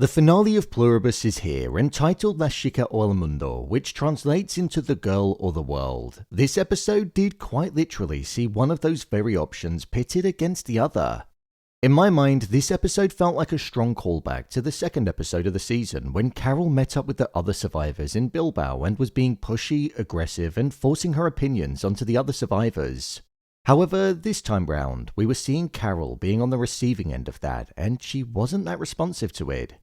The finale of Pluribus is here, entitled La Chica o el Mundo, which translates into The Girl or the World. This episode did quite literally see one of those very options pitted against the other. In my mind, this episode felt like a strong callback to the second episode of the season, when Carol met up with the other survivors in Bilbao and was being pushy, aggressive, and forcing her opinions onto the other survivors. However, this time round, we were seeing Carol being on the receiving end of that, and she wasn't that responsive to it.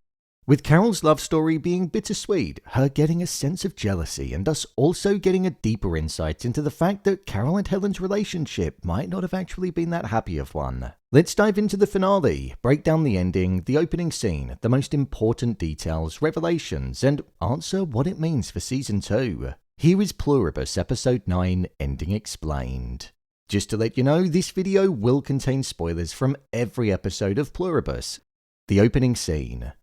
With Carol's love story being bittersweet, her getting a sense of jealousy, and us also getting a deeper insight into the fact that Carol and Helen's relationship might not have actually been that happy of one. Let's dive into the finale, break down the ending, the opening scene, the most important details, revelations, and answer what it means for Season 2. Here is Pluribus Episode 9, Ending Explained. Just to let you know, this video will contain spoilers from every episode of Pluribus. The opening scene.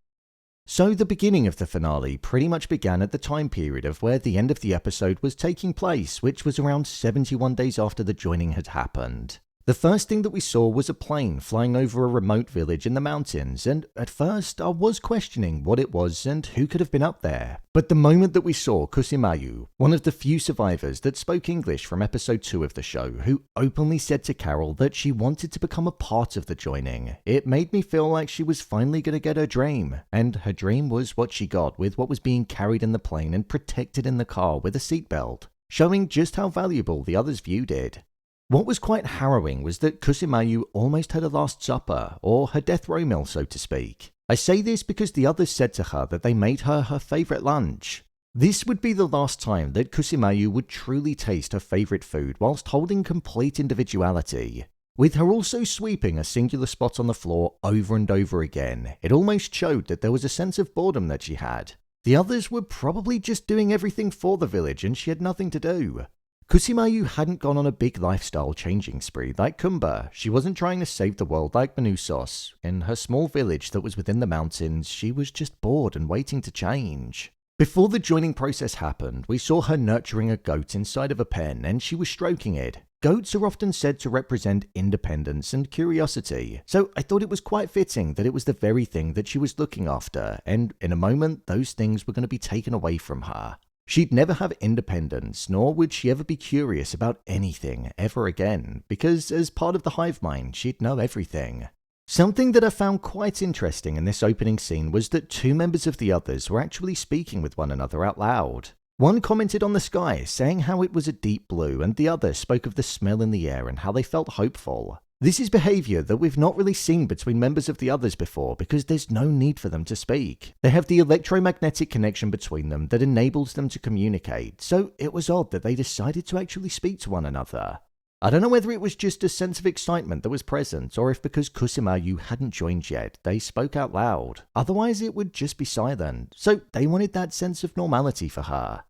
So the beginning of the finale pretty much began at the time period of where the end of the episode was taking place, which was around 71 days after the joining had happened. The first thing that we saw was a plane flying over a remote village in the mountains, and at first I was questioning what it was and who could have been up there. But the moment that we saw Kusimayu, one of the few survivors that spoke English from episode 2 of the show, who openly said to Carol that she wanted to become a part of the joining, it made me feel like she was finally going to get her dream. And her dream was what she got with what was being carried in the plane and protected in the car with a seatbelt, showing just how valuable the others viewed it. What was quite harrowing was that Kusimayu almost had a last supper, or her death row meal so to speak. I say this because the others said to her that they made her favourite lunch. This would be the last time that Kusimayu would truly taste her favourite food whilst holding complete individuality. With her also sweeping a singular spot on the floor over and over again, it almost showed that there was a sense of boredom that she had. The others were probably just doing everything for the village and she had nothing to do. Kusimayu hadn't gone on a big lifestyle changing spree like Kumba. She wasn't trying to save the world like Manousos. In her small village that was within the mountains, she was just bored and waiting to change. Before the joining process happened, we saw her nurturing a goat inside of a pen and she was stroking it. Goats are often said to represent independence and curiosity, so I thought it was quite fitting that it was the very thing that she was looking after, and in a moment those things were going to be taken away from her. She'd never have independence, nor would she ever be curious about anything ever again, because as part of the hive mind, she'd know everything. Something that I found quite interesting in this opening scene was that two members of the others were actually speaking with one another out loud. One commented on the sky, saying how it was a deep blue, and the other spoke of the smell in the air and how they felt hopeful. This is behaviour that we've not really seen between members of the others before because there's no need for them to speak. They have the electromagnetic connection between them that enables them to communicate, so it was odd that they decided to actually speak to one another. I don't know whether it was just a sense of excitement that was present, or if because Kusimayu hadn't joined yet, they spoke out loud. Otherwise it would just be silent, so they wanted that sense of normality for her.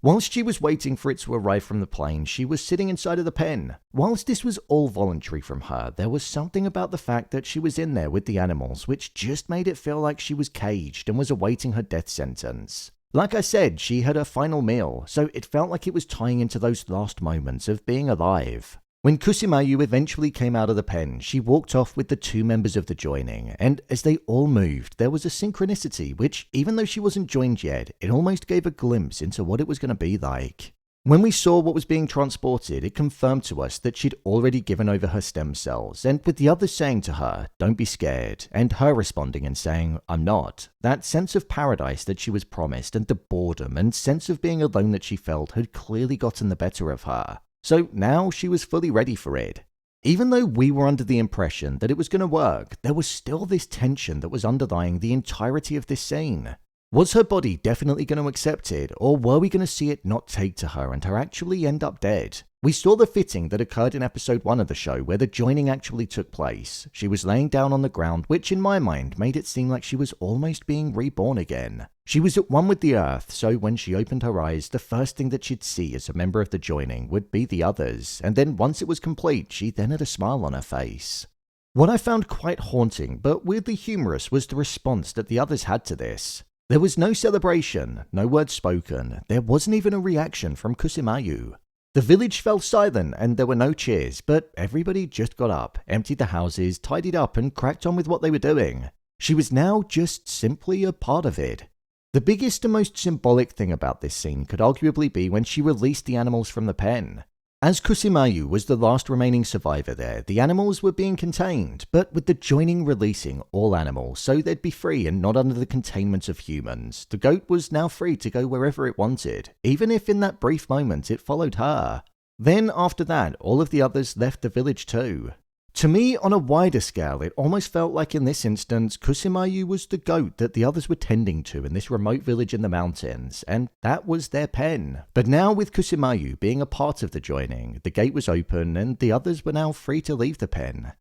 Whilst she was waiting for it to arrive from the plane, she was sitting inside of the pen. Whilst this was all voluntary from her, there was something about the fact that she was in there with the animals which just made it feel like she was caged and was awaiting her death sentence. Like I said, she had her final meal, so it felt like it was tying into those last moments of being alive. When Kusimayu eventually came out of the pen, she walked off with the two members of the joining, and as they all moved, there was a synchronicity which, even though she wasn't joined yet, it almost gave a glimpse into what it was going to be like. When we saw what was being transported, it confirmed to us that she'd already given over her stem cells, and with the others saying to her, "Don't be scared," and her responding and saying, "I'm not," that sense of paradise that she was promised and the boredom and sense of being alone that she felt had clearly gotten the better of her. So now she was fully ready for it. Even though we were under the impression that it was going to work, there was still this tension that was underlying the entirety of this scene. Was her body definitely going to accept it, or were we going to see it not take to her and her actually end up dead? We saw the fitting that occurred in episode 1 of the show where the joining actually took place. She was laying down on the ground, which in my mind made it seem like she was almost being reborn again. She was at one with the earth, so when she opened her eyes, the first thing that she'd see as a member of the joining would be the others, and then once it was complete, she then had a smile on her face. What I found quite haunting, but weirdly humorous, was the response that the others had to this. There was no celebration, no words spoken, there wasn't even a reaction from Kusimayu. The village fell silent and there were no cheers, but everybody just got up, emptied the houses, tidied up and cracked on with what they were doing. She was now just simply a part of it. The biggest and most symbolic thing about this scene could arguably be when she released the animals from the pen. As Kusimayu was the last remaining survivor there, the animals were being contained, but with the joining releasing all animals so they'd be free and not under the containment of humans, the goat was now free to go wherever it wanted, even if in that brief moment it followed her. Then after that, all of the others left the village too. To me, on a wider scale, it almost felt like in this instance, Kusimayu was the goat that the others were tending to in this remote village in the mountains, and that was their pen. But now with Kusimayu being a part of the joining, the gate was open and the others were now free to leave the pen.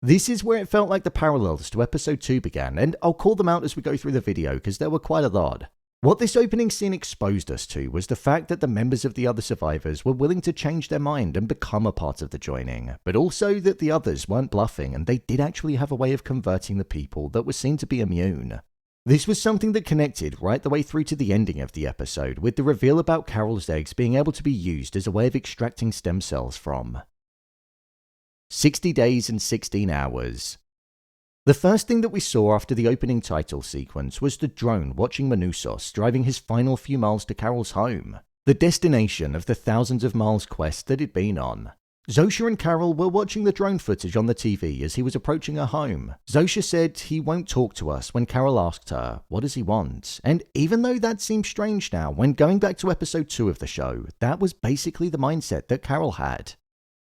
This is where it felt like the parallels to episode 2 began, and I'll call them out as we go through the video because there were quite a lot. What this opening scene exposed us to was the fact that the members of the other survivors were willing to change their mind and become a part of the joining, but also that the others weren't bluffing and they did actually have a way of converting the people that were seen to be immune. This was something that connected right the way through to the ending of the episode, with the reveal about Carol's eggs being able to be used as a way of extracting stem cells from. 60 days and 16 hours. The first thing that we saw after the opening title sequence was the drone watching Manousos driving his final few miles to Carol's home, the destination of the thousands of miles quest that he'd been on. Zosia and Carol were watching the drone footage on the TV as he was approaching her home. Zosia said he won't talk to us when Carol asked her, what does he want? And even though that seems strange now, when going back to episode 2 of the show, that was basically the mindset that Carol had.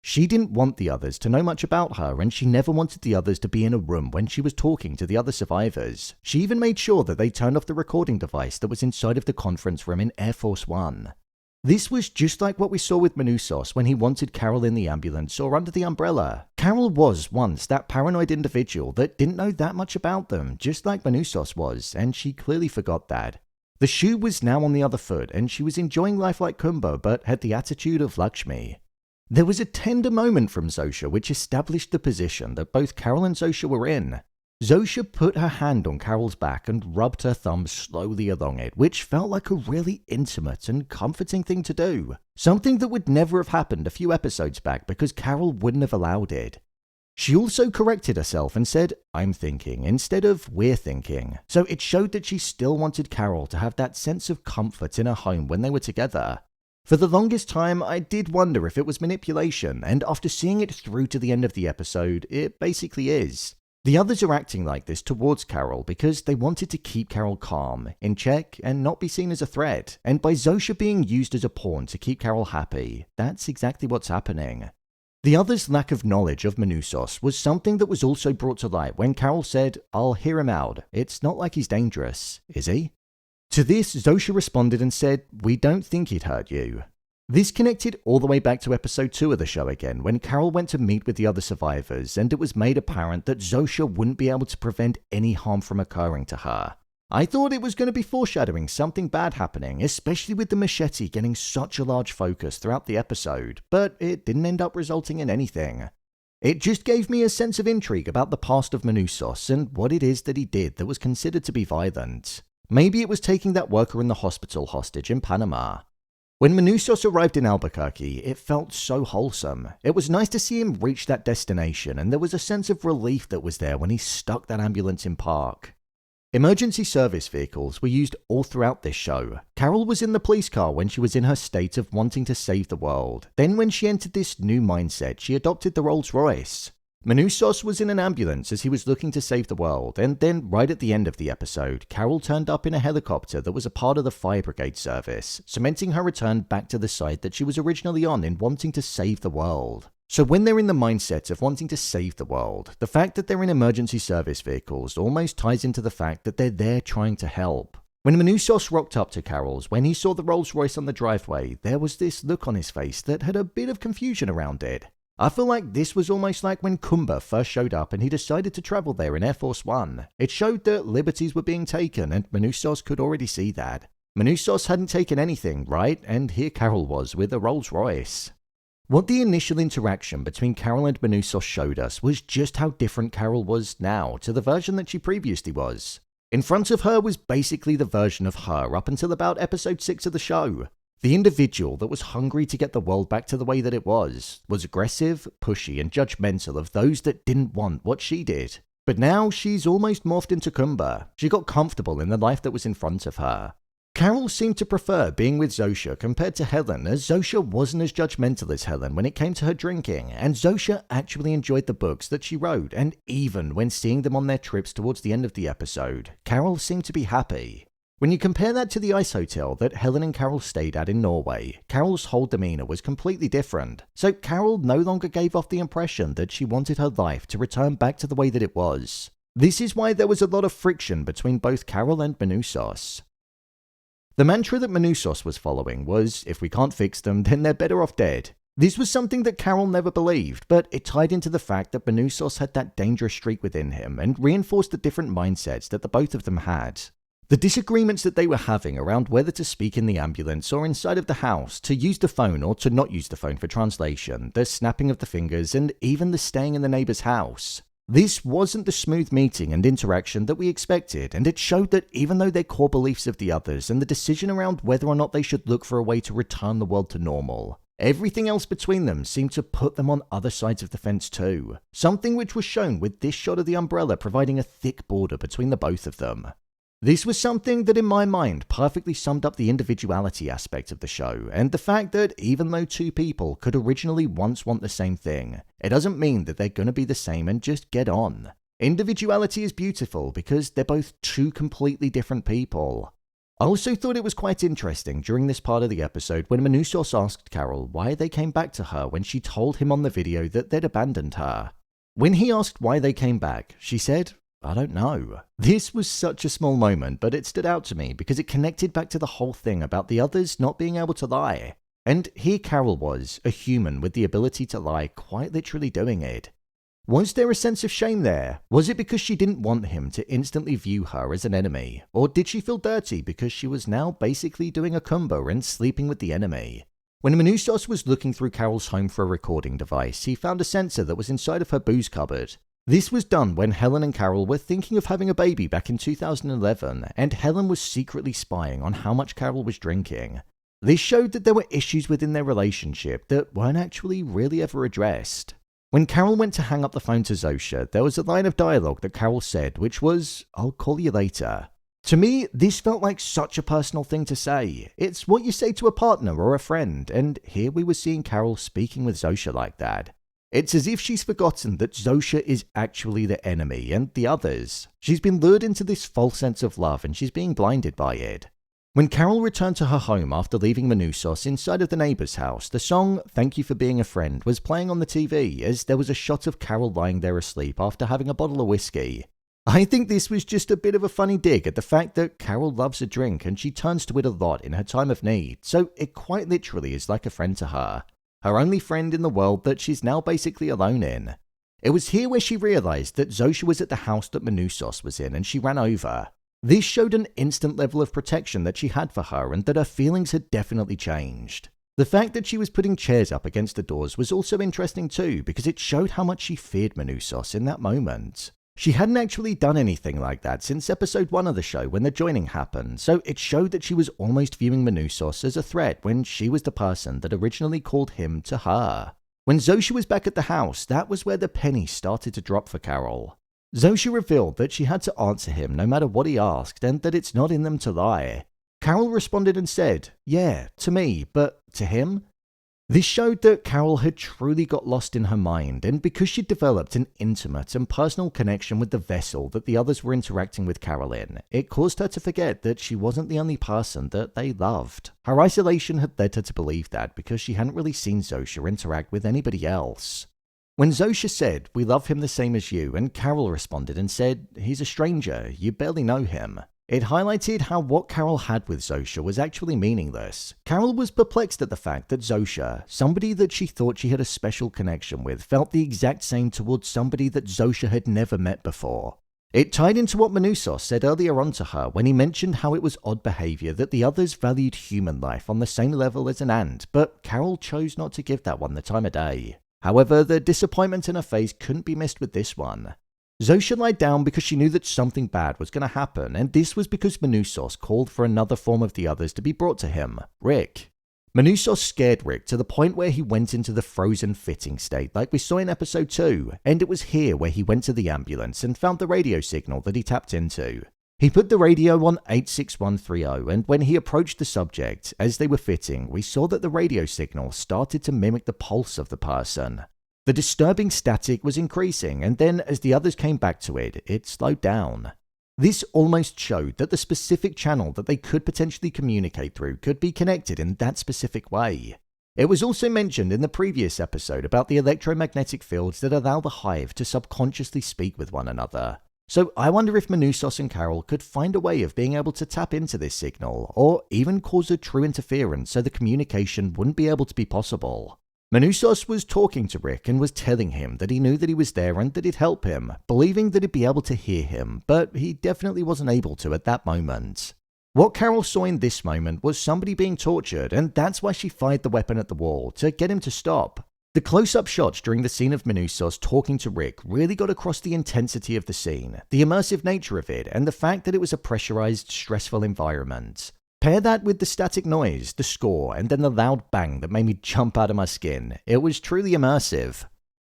She didn't want the others to know much about her, and she never wanted the others to be in a room when she was talking to the other survivors. She even made sure that they turned off the recording device that was inside of the conference room in Air Force One. This was just like what we saw with Manousos when he wanted Carol in the ambulance or under the umbrella. Carol was once that paranoid individual that didn't know that much about them, just like Manousos was, and she clearly forgot that. The shoe was now on the other foot, and she was enjoying life like Kumba, but had the attitude of Lakshmi. There was a tender moment from Zosia which established the position that both Carol and Zosia were in. Zosia put her hand on Carol's back and rubbed her thumb slowly along it, which felt like a really intimate and comforting thing to do. Something that would never have happened a few episodes back because Carol wouldn't have allowed it. She also corrected herself and said, I'm thinking, instead of we're thinking. So it showed that she still wanted Carol to have that sense of comfort in her home when they were together. For the longest time, I did wonder if it was manipulation, and after seeing it through to the end of the episode, it basically is. The others are acting like this towards Carol because they wanted to keep Carol calm, in check, and not be seen as a threat, and by Zosia being used as a pawn to keep Carol happy, that's exactly what's happening. The others' lack of knowledge of Manousos was something that was also brought to light when Carol said, I'll hear him out, it's not like he's dangerous, is he? To this, Zosia responded and said, we don't think he'd hurt you. This connected all the way back to episode 2 of the show again, when Carol went to meet with the other survivors, and it was made apparent that Zosia wouldn't be able to prevent any harm from occurring to her. I thought it was going to be foreshadowing something bad happening, especially with the machete getting such a large focus throughout the episode, but it didn't end up resulting in anything. It just gave me a sense of intrigue about the past of Manousos and what it is that he did that was considered to be violent. Maybe it was taking that worker in the hospital hostage in Panama. When Manousos arrived in Albuquerque, it felt so wholesome. It was nice to see him reach that destination, and there was a sense of relief that was there when he stuck that ambulance in park. Emergency service vehicles were used all throughout this show. Carol was in the police car when she was in her state of wanting to save the world. Then when she entered this new mindset, she adopted the Rolls Royce. Manousos was in an ambulance as he was looking to save the world, and then right at the end of the episode, Carol turned up in a helicopter that was a part of the fire brigade service, cementing her return back to the side that she was originally on in wanting to save the world. So when they're in the mindset of wanting to save the world, the fact that they're in emergency service vehicles almost ties into the fact that they're there trying to help. When Manousos rocked up to Carol's, when he saw the Rolls Royce on the driveway, there was this look on his face that had a bit of confusion around it. I feel like this was almost like when Kumba first showed up and he decided to travel there in Air Force One. It showed that liberties were being taken, and Manousos could already see that. Manousos hadn't taken anything, right? And here Carol was with a Rolls Royce. What the initial interaction between Carol and Manousos showed us was just how different Carol was now to the version that she previously was. In front of her was basically the version of her up until about episode 6 of the show. The individual that was hungry to get the world back to the way that it was aggressive, pushy, and judgmental of those that didn't want what she did. But now she's almost morphed into Kumba. She got comfortable in the life that was in front of her. Carol seemed to prefer being with Zosia compared to Helen, as Zosia wasn't as judgmental as Helen when it came to her drinking, and Zosia actually enjoyed the books that she wrote, and even when seeing them on their trips towards the end of the episode, Carol seemed to be happy. When you compare that to the ice hotel that Helen and Carol stayed at in Norway, Carol's whole demeanor was completely different, so Carol no longer gave off the impression that she wanted her life to return back to the way that it was. This is why there was a lot of friction between both Carol and Manousos. The mantra that Manousos was following was, if we can't fix them, then they're better off dead. This was something that Carol never believed, but it tied into the fact that Manousos had that dangerous streak within him and reinforced the different mindsets that the both of them had. The disagreements that they were having around whether to speak in the ambulance or inside of the house, to use the phone or to not use the phone for translation, the snapping of the fingers, and even the staying in the neighbor's house. This wasn't the smooth meeting and interaction that we expected, and it showed that even though their core beliefs of the others and the decision around whether or not they should look for a way to return the world to normal, everything else between them seemed to put them on other sides of the fence too. Something which was shown with this shot of the umbrella providing a thick border between the both of them. This was something that in my mind perfectly summed up the individuality aspect of the show, and the fact that even though two people could originally once want the same thing, it doesn't mean that they're gonna be the same and just get on. Individuality is beautiful because they're both two completely different people. I also thought it was quite interesting during this part of the episode when Manousos asked Carol why they came back to her when she told him on the video that they'd abandoned her. When he asked why they came back, she said, I don't know. This was such a small moment, but it stood out to me because it connected back to the whole thing about the others not being able to lie. And here Carol was, a human with the ability to lie, quite literally doing it. Was there a sense of shame there? Was it because she didn't want him to instantly view her as an enemy? Or did she feel dirty because she was now basically doing a combo and sleeping with the enemy? When Manousos was looking through Carol's home for a recording device, he found a sensor that was inside of her booze cupboard. This was done when Helen and Carol were thinking of having a baby back in 2011, and Helen was secretly spying on how much Carol was drinking. This showed that there were issues within their relationship that weren't actually really ever addressed. When Carol went to hang up the phone to Zosia, there was a line of dialogue that Carol said, which was, "I'll call you later." To me, this felt like such a personal thing to say. It's what you say to a partner or a friend, and here we were seeing Carol speaking with Zosia like that. It's as if she's forgotten that Zosia is actually the enemy and the others. She's been lured into this false sense of love and she's being blinded by it. When Carol returned to her home after leaving Manousos inside of the neighbor's house, the song "Thank You for Being a Friend" was playing on the TV as there was a shot of Carol lying there asleep after having a bottle of whiskey. I think this was just a bit of a funny dig at the fact that Carol loves a drink and she turns to it a lot in her time of need, so it quite literally is like a friend to her. Her only friend in the world that she's now basically alone in. It was here where she realized that Zosia was at the house that Manousos was in and she ran over. This showed an instant level of protection that she had for her and that her feelings had definitely changed. The fact that she was putting chairs up against the doors was also interesting too because it showed how much she feared Manousos in that moment. She hadn't actually done anything like that since episode 1 of the show when the joining happened, so it showed that she was almost viewing Manousos as a threat when she was the person that originally called him to her. When Zosia was back at the house, that was where the penny started to drop for Carol. Zosia revealed that she had to answer him no matter what he asked and that it's not in them to lie. Carol responded and said, "Yeah, to me, but to him?" This showed that Carol had truly got lost in her mind, and because she'd developed an intimate and personal connection with the vessel that the others were interacting with Carol in, it caused her to forget that she wasn't the only person that they loved. Her isolation had led her to believe that because she hadn't really seen Zosia interact with anybody else. When Zosia said, "We love him the same as you," and Carol responded and said, "He's a stranger, you barely know him," it highlighted how what Carol had with Zosia was actually meaningless. Carol was perplexed at the fact that Zosia, somebody that she thought she had a special connection with, felt the exact same towards somebody that Zosia had never met before. It tied into what Manousos said earlier on to her when he mentioned how it was odd behavior that the others valued human life on the same level as an ant, but Carol chose not to give that one the time of day. However, the disappointment in her face couldn't be missed with this one. Zosia lied down because she knew that something bad was going to happen, and this was because Manousos called for another form of the others to be brought to him, Rick. Manousos scared Rick to the point where he went into the frozen fitting state like we saw in episode 2, and it was here where he went to the ambulance and found the radio signal that he tapped into. He put the radio on 86130, and when he approached the subject, as they were fitting, we saw that the radio signal started to mimic the pulse of the person. The disturbing static was increasing, and then as the others came back to it, it slowed down. This almost showed that the specific channel that they could potentially communicate through could be connected in that specific way. It was also mentioned in the previous episode about the electromagnetic fields that allow the hive to subconsciously speak with one another. So I wonder if Manousos and Carol could find a way of being able to tap into this signal, or even cause a true interference so the communication wouldn't be able to be possible. Manousos was talking to Rick and was telling him that he knew that he was there and that it'd help him, believing that he'd be able to hear him, but he definitely wasn't able to at that moment. What Carol saw in this moment was somebody being tortured, and that's why she fired the weapon at the wall, to get him to stop. The close-up shots during the scene of Manousos talking to Rick really got across the intensity of the scene, the immersive nature of it, and the fact that it was a pressurized, stressful environment. Pair that with the static noise, the score, and then the loud bang that made me jump out of my skin. It was truly immersive.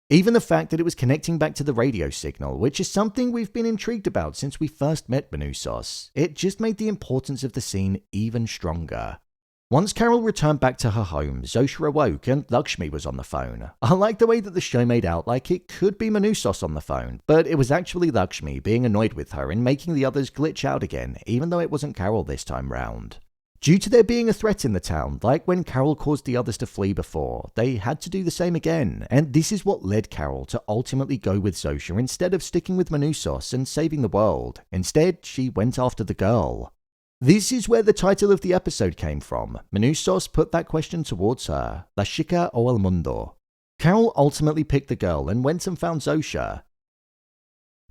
Even the fact that it was connecting back to the radio signal, which is something we've been intrigued about since we first met Manousos, it just made the importance of the scene even stronger. Once Carol returned back to her home, Zosia awoke and Lakshmi was on the phone. I like the way that the show made out like it could be Manousos on the phone, but it was actually Lakshmi being annoyed with her and making the others glitch out again, even though it wasn't Carol this time round. Due to there being a threat in the town, like when Carol caused the others to flee before, they had to do the same again, and this is what led Carol to ultimately go with Zosia instead of sticking with Manousos and saving the world. Instead, she went after the girl. This is where the title of the episode came from. Manousos put that question towards her, La Chica o el Mundo. Carol ultimately picked the girl and went and found Zosia.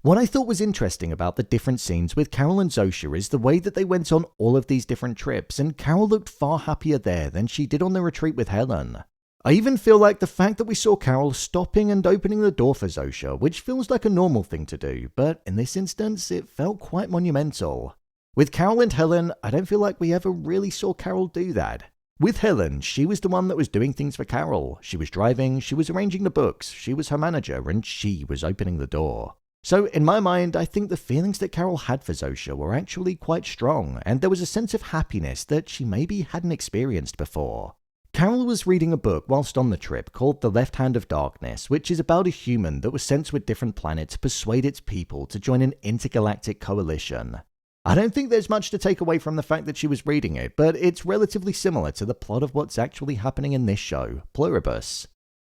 What I thought was interesting about the different scenes with Carol and Zosia is the way that they went on all of these different trips, and Carol looked far happier there than she did on the retreat with Helen. I even feel like the fact that we saw Carol stopping and opening the door for Zosia, which feels like a normal thing to do, but in this instance it felt quite monumental. With Carol and Helen, I don't feel like we ever really saw Carol do that. With Helen, she was the one that was doing things for Carol. She was driving, she was arranging the books, she was her manager, and she was opening the door. So in my mind, I think the feelings that Carol had for Zosia were actually quite strong, and there was a sense of happiness that she maybe hadn't experienced before. Carol was reading a book whilst on the trip called The Left Hand of Darkness, which is about a human that was sent to a different planet to persuade its people to join an intergalactic coalition. I don't think there's much to take away from the fact that she was reading it, but it's relatively similar to the plot of what's actually happening in this show, Pluribus.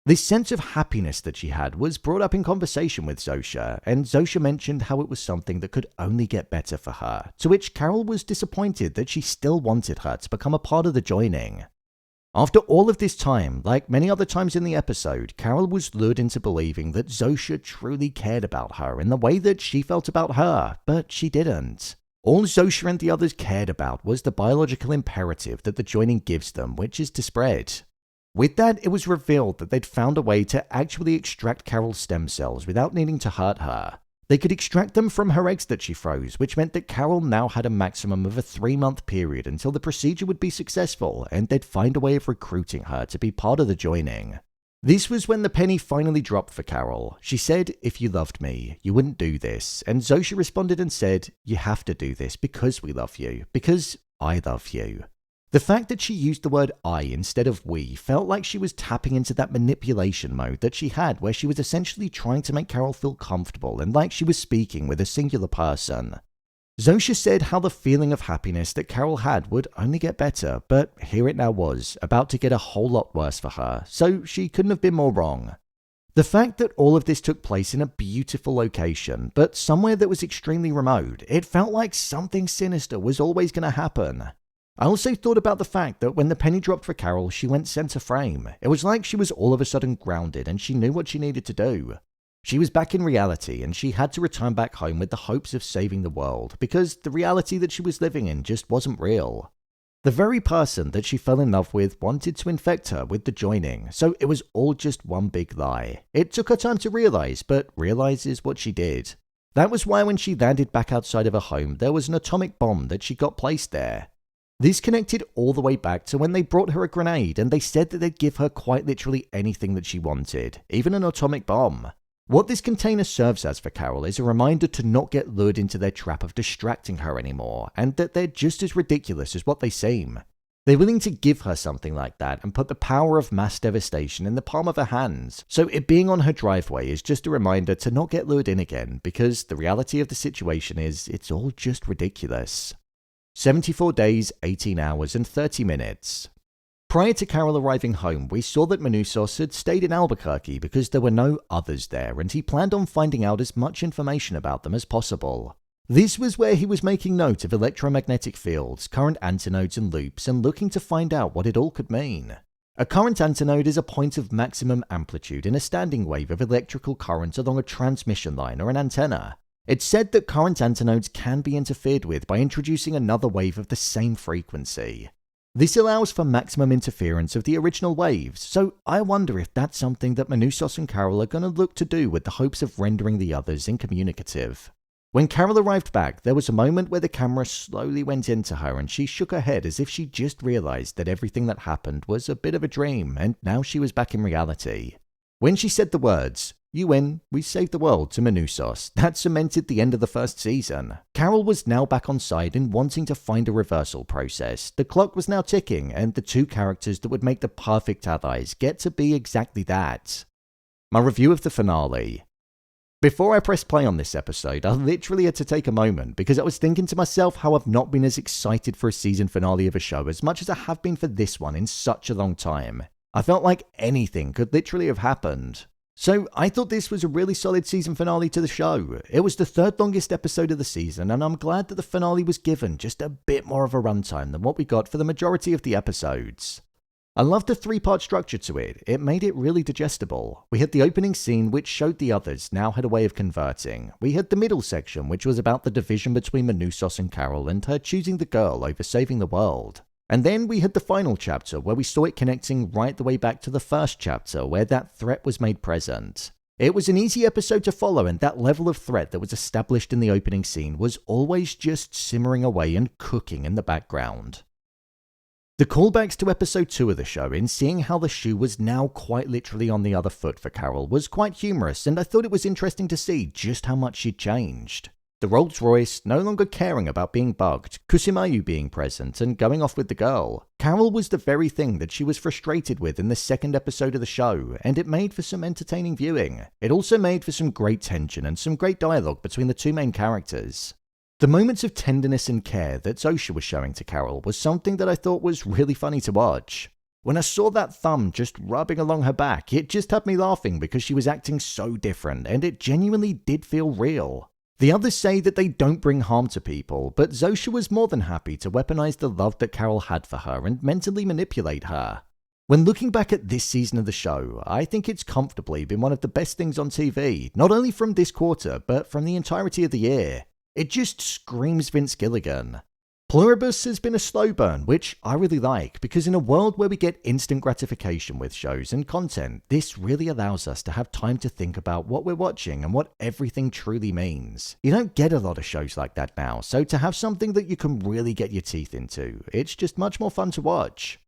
This sense of happiness that she had was brought up in conversation with Zosia, and Zosia mentioned how it was something that could only get better for her, to which Carol was disappointed that she still wanted her to become a part of the joining. After all of this time, like many other times in the episode, Carol was lured into believing that Zosia truly cared about her in the way that she felt about her, but she didn't. All Zosia and the others cared about was the biological imperative that the joining gives them, which is to spread. With that, it was revealed that they'd found a way to actually extract Carol's stem cells without needing to hurt her. They could extract them from her eggs that she froze, which meant that Carol now had a maximum of a 3-month period until the procedure would be successful, and they'd find a way of recruiting her to be part of the joining. This was when the penny finally dropped for Carol. She said, "If you loved me, you wouldn't do this." And Zosia responded and said, "You have to do this because we love you, because I love you." The fact that she used the word I instead of we felt like she was tapping into that manipulation mode that she had, where she was essentially trying to make Carol feel comfortable and like she was speaking with a singular person. Zosia said how the feeling of happiness that Carol had would only get better, but here it now was, about to get a whole lot worse for her, so she couldn't have been more wrong. The fact that all of this took place in a beautiful location, but somewhere that was extremely remote, it felt like something sinister was always going to happen. I also thought about the fact that when the penny dropped for Carol, she went center frame. It was like she was all of a sudden grounded and she knew what she needed to do. She was back in reality and she had to return back home with the hopes of saving the world, because the reality that she was living in just wasn't real. The very person that she fell in love with wanted to infect her with the joining, so it was all just one big lie. It took her time to realize, but realize is what she did. That was why when she landed back outside of her home, there was an atomic bomb that she got placed there. This connected all the way back to when they brought her a grenade and they said that they'd give her quite literally anything that she wanted, even an atomic bomb. What this container serves as for Carol is a reminder to not get lured into their trap of distracting her anymore, and that they're just as ridiculous as what they seem. They're willing to give her something like that and put the power of mass devastation in the palm of her hands, so it being on her driveway is just a reminder to not get lured in again, because the reality of the situation is it's all just ridiculous. 74 days, 18 hours and 30 minutes. Prior to Carol arriving home, we saw that Manousos had stayed in Albuquerque because there were no others there and he planned on finding out as much information about them as possible. This was where he was making note of electromagnetic fields, current antinodes and loops, and looking to find out what it all could mean. A current antinode is a point of maximum amplitude in a standing wave of electrical current along a transmission line or an antenna. It's said that current antinodes can be interfered with by introducing another wave of the same frequency. This allows for maximum interference of the original waves, so I wonder if that's something that Manousos and Carol are going to look to do with the hopes of rendering the others incommunicative. When Carol arrived back, there was a moment where the camera slowly went into her and she shook her head as if she just realized that everything that happened was a bit of a dream and now she was back in reality. When she said the words, "You win, we saved the world," to Manousos, that cemented the end of the first season. Carol was now back on side and wanting to find a reversal process. The clock was now ticking, and the two characters that would make the perfect allies get to be exactly that. My review of the finale. Before I pressed play on this episode, I literally had to take a moment because I was thinking to myself how I've not been as excited for a season finale of a show as much as I have been for this one in such a long time. I felt like anything could literally have happened. So I thought this was a really solid season finale to the show. It was the third longest episode of the season, and I'm glad that the finale was given just a bit more of a runtime than what we got for the majority of the episodes. I loved the three-part structure to it. It made it really digestible. We had the opening scene, which showed the others now had a way of converting. We had the middle section, which was about the division between Manousos and Carol and her choosing the girl over saving the world. And then we had the final chapter where we saw it connecting right the way back to the first chapter where that threat was made present. It was an easy episode to follow, and that level of threat that was established in the opening scene was always just simmering away and cooking in the background. The callbacks to episode 2 of the show in seeing how the shoe was now quite literally on the other foot for Carol was quite humorous, and I thought it was interesting to see just how much she'd changed. The Rolls Royce no longer caring about being bugged, Kusimayu being present and going off with the girl. Carol was the very thing that she was frustrated with in the second episode of the show, and it made for some entertaining viewing. It also made for some great tension and some great dialogue between the two main characters. The moments of tenderness and care that Zosia was showing to Carol was something that I thought was really funny to watch. When I saw that thumb just rubbing along her back, it just had me laughing because she was acting so different, and it genuinely did feel real. The others say that they don't bring harm to people, but Zosia was more than happy to weaponize the love that Carol had for her and mentally manipulate her. When looking back at this season of the show, I think it's comfortably been one of the best things on TV, not only from this quarter, but from the entirety of the year. It just screams Vince Gilligan. Pluribus has been a slow burn, which I really like, because in a world where we get instant gratification with shows and content, this really allows us to have time to think about what we're watching and what everything truly means. You don't get a lot of shows like that now, so to have something that you can really get your teeth into, it's just much more fun to watch.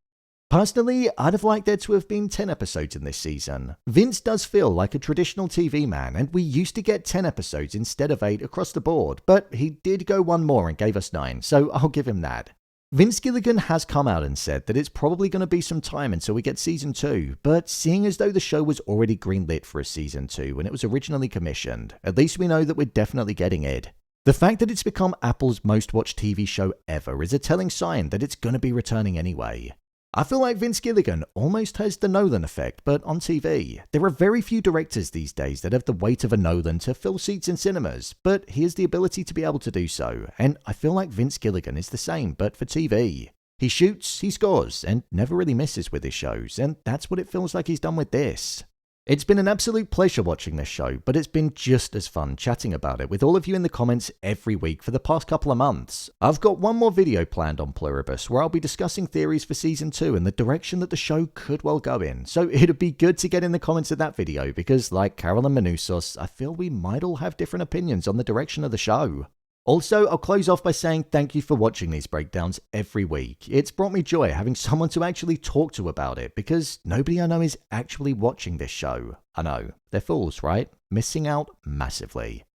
Personally, I'd have liked there to have been 10 episodes in this season. Vince does feel like a traditional TV man, and we used to get 10 episodes instead of 8 across the board, but he did go one more and gave us 9, so I'll give him that. Vince Gilligan has come out and said that it's probably going to be some time until we get season 2, but seeing as though the show was already greenlit for a season 2 when it was originally commissioned, at least we know that we're definitely getting it. The fact that it's become Apple's most watched TV show ever is a telling sign that it's going to be returning anyway. I feel like Vince Gilligan almost has the Nolan effect, but on TV. There are very few directors these days that have the weight of a Nolan to fill seats in cinemas, but he has the ability to be able to do so, and I feel like Vince Gilligan is the same, but for TV. He shoots, he scores, and never really misses with his shows, and that's what it feels like he's done with this. It's been an absolute pleasure watching this show, but it's been just as fun chatting about it with all of you in the comments every week for the past couple of months. I've got one more video planned on Pluribus where I'll be discussing theories for season 2 and the direction that the show could well go in, so it'd be good to get in the comments of that video because, like Carol and Manousos, I feel we might all have different opinions on the direction of the show. Also, I'll close off by saying thank you for watching these breakdowns every week. It's brought me joy having someone to actually talk to about it, because nobody I know is actually watching this show. I know, they're fools, right? Missing out massively.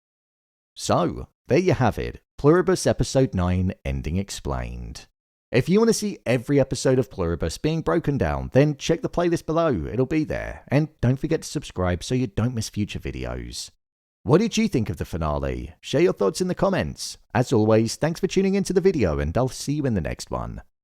So, there you have it, Pluribus Episode 9 Ending Explained. If you want to see every episode of Pluribus being broken down, then check the playlist below, it'll be there. And don't forget to subscribe so you don't miss future videos. What did you think of the finale? Share your thoughts in the comments. As always, thanks for tuning into the video and I'll see you in the next one.